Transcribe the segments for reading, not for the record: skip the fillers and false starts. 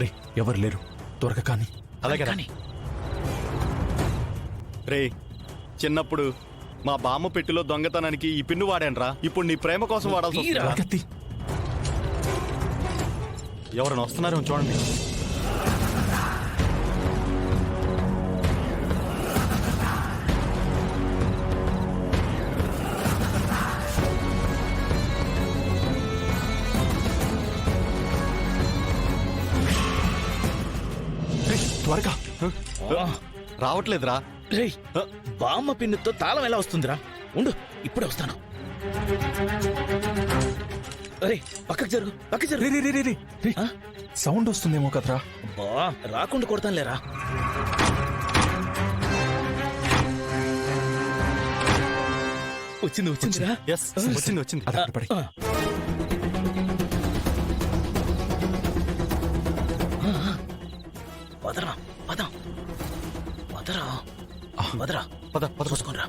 రే ఎవరు లేరు, త్వరగా కానీ. అలాగే కానీ రే, చిన్నప్పుడు మా బామ్మ పెట్టిలో దొంగతనానికి ఈ పిన్ను వాడానురా. ఇప్పుడు నీ ప్రేమ కోసం వాడాల్సి వస్తుందిరా. త్వరగా తీ. ఎవరైనా వస్తున్నారో చూడండి. రే, త్వరగా. రావట్లేదురా. రేయ్, బామ్మ పిన్నుతో తాళం ఎలా వస్తుందిరా? ఉండు, ఇప్పుడే వస్తాను. అరే పక్కకు జరుగు, పక్కకు జరుగు. రే రే రే రే రే, ఆ? సౌండ్ వస్తుందేమో కదరా. బా రాకుండా కొడతాను లేరా. వచ్చింది వచ్చిందిరా. ఎస్, వచ్చింది వచ్చింది. అది అక్కడ పడి. ఆ. వదరా పదం వదరా వదరా పద పద. చూసుకోనరా.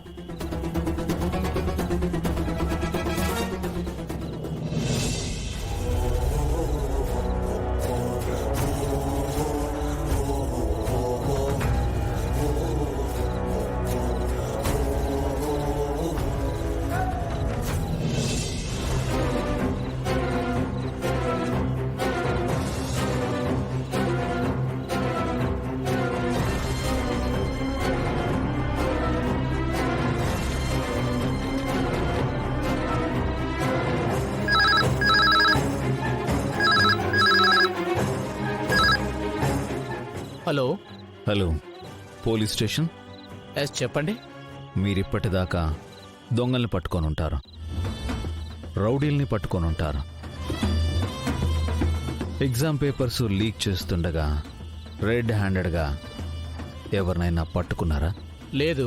Hello. Hello, police station. Yes చెప్పండి. మీరిప్పటిదాకా దొంగల్ని పట్టుకొని ఉంటారు, రౌడీల్ని పట్టుకొని ఉంటారు. ఎగ్జామ్ పేపర్స్ లీక్ చేస్తుండగా రెడ్ హ్యాండెడ్గా ఎవరినైనా పట్టుకున్నారా? లేదు.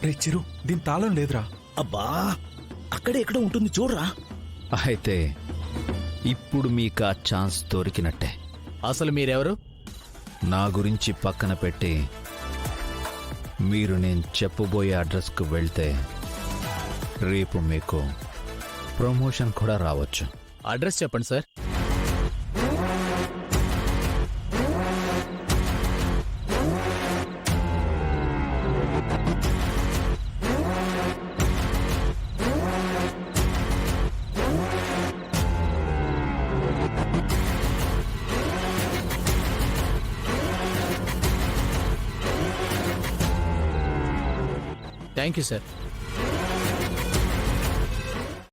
రే చిరు, దీని తాళం లేదురా. అబ్బా అక్కడే ఎక్కడ ఉంటుంది చూడరా. అయితే ఇప్పుడు మీకు ఆ ఛాన్స్ దొరికినట్టే. అసలు మీరెవరు? నా గురించి పక్కన పెట్టి మీరు నేను చెప్పబోయే అడ్రస్కు వెళ్తే రేపు మీకు ప్రమోషన్ కూడా రావచ్చు. అడ్రస్ చెప్పండి సార్. Thank you sir.